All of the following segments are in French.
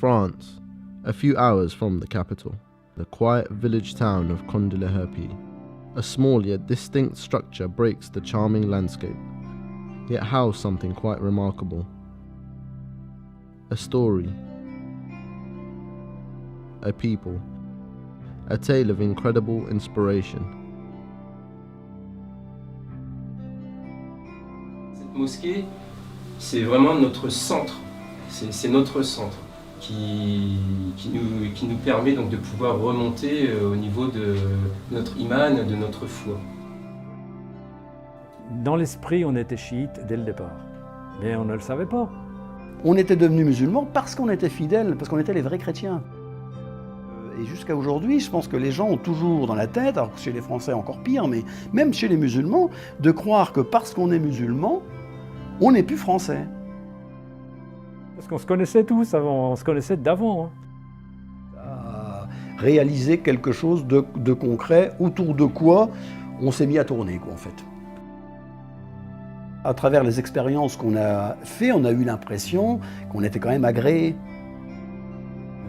France, a few hours from the capital, the quiet village town of Conde-la-Herpie. A small yet distinct structure breaks the charming landscape, yet housed something quite remarkable. A story, a people, a tale of incredible inspiration. Cette mosquée, c'est vraiment notre centre, c'est notre centre qui nous permet donc de pouvoir remonter au niveau de notre iman, de notre foi. Dans l'esprit, on était chiite dès le départ, mais on ne le savait pas. On était devenus musulmans parce qu'on était fidèles, parce qu'on était les vrais chrétiens. Et jusqu'à aujourd'hui, je pense que les gens ont toujours dans la tête, alors que chez les Français encore pire, mais même chez les musulmans, de croire que parce qu'on est musulman, on n'est plus français. Parce qu'on se connaissait tous avant, on se connaissait d'avant. Réaliser quelque chose de concret, autour de quoi on s'est mis à tourner, quoi, en fait. À travers les expériences qu'on a fait, on a eu l'impression qu'on était quand même agréé.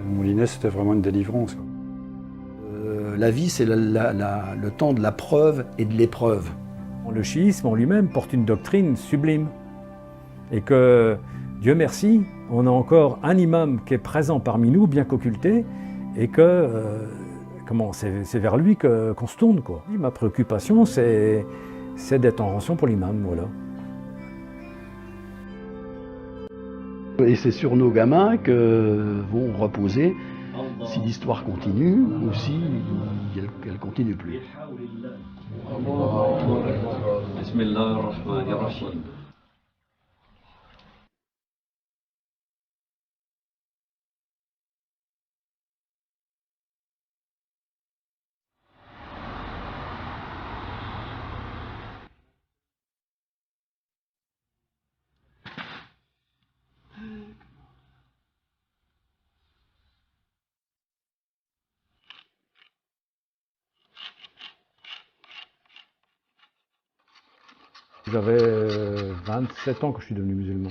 Moulinet, c'était vraiment une délivrance. La vie, c'est le temps de la preuve et de l'épreuve. Le chiisme en lui-même porte une doctrine sublime. Et que, Dieu merci, on a encore un imam qui est présent parmi nous, bien qu'occulté, et que c'est vers lui qu'on se tourne, quoi. Ma préoccupation, c'est d'être en rançon pour l'imam, voilà. Et c'est sur nos gamins que vont reposer si l'histoire continue ou si elle continue plus. J'avais 27 ans quand je suis devenu musulman.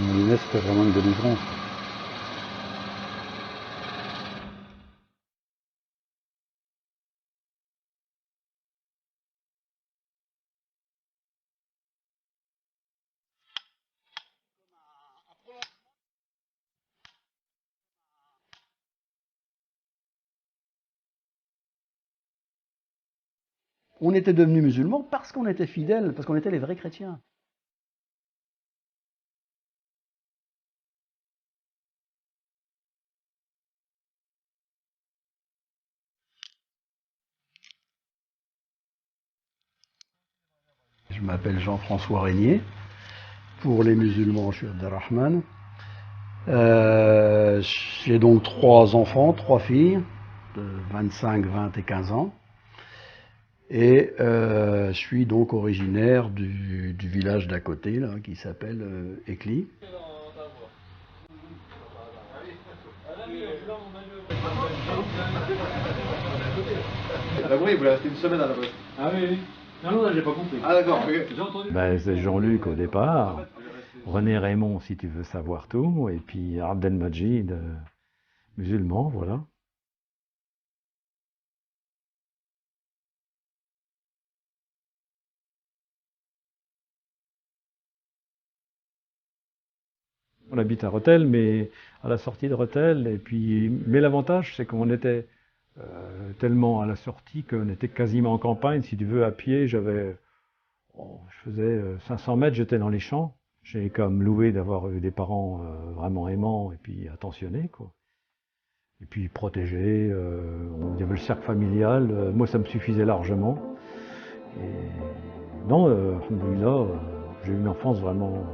Moulinet, c'était vraiment une délivrance. On était devenus musulmans parce qu'on était fidèles, parce qu'on était les vrais chrétiens. Je m'appelle Jean-François Régnier. Pour les musulmans, je suis Abdelrahman. J'ai donc 3 enfants, 3 filles, de 25, 20 et 15 ans. Et je suis donc originaire du village d'à côté, là, qui s'appelle Écli. Ah oui, vous restez une semaine à la base. Ah oui, oui. Non, j'ai pas compris. Ah d'accord, ok. J'ai entendu. C'est Jean-Luc au départ, René Raymond si tu veux savoir tout, et puis Abdelmajid, musulman, voilà. On habite à Rethel, mais à la sortie de Rethel, mais l'avantage c'est qu'on était tellement à la sortie qu'on était quasiment en campagne, si tu veux, à pied, je faisais 500 mètres, j'étais dans les champs. J'ai comme loué d'avoir eu des parents vraiment aimants et puis attentionnés, quoi. Et puis protégés, il y avait le cercle familial, moi ça me suffisait largement. Et non, alhamdoulilah, j'ai eu une enfance vraiment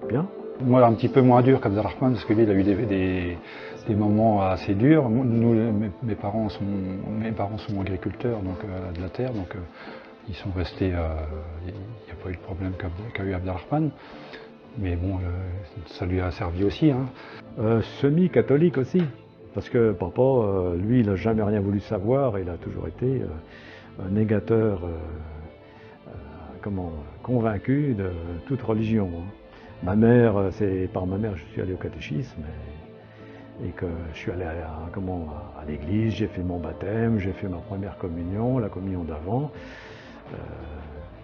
bien. Moi, un petit peu moins dur qu'Abdelrahman, parce que lui, il a eu des moments assez durs. Nous, mes parents sont agriculteurs, donc de la terre, donc ils sont restés. Il n'y a pas eu le problème qu'a eu Abdelrahman. Mais bon, ça lui a servi aussi. Hein. Semi-catholique aussi. Parce que papa, lui, il n'a jamais rien voulu savoir, il a toujours été un négateur convaincu de toute religion. Hein. Ma mère, c'est par ma mère que je suis allé au catéchisme et que je suis allé à l'église, j'ai fait mon baptême, j'ai fait ma première communion, la communion d'avant.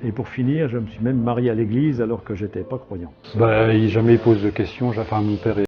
Et pour finir, je me suis même marié à l'église alors que je n'étais pas croyant. Bah, il jamais pose de questions. Enfin, mon père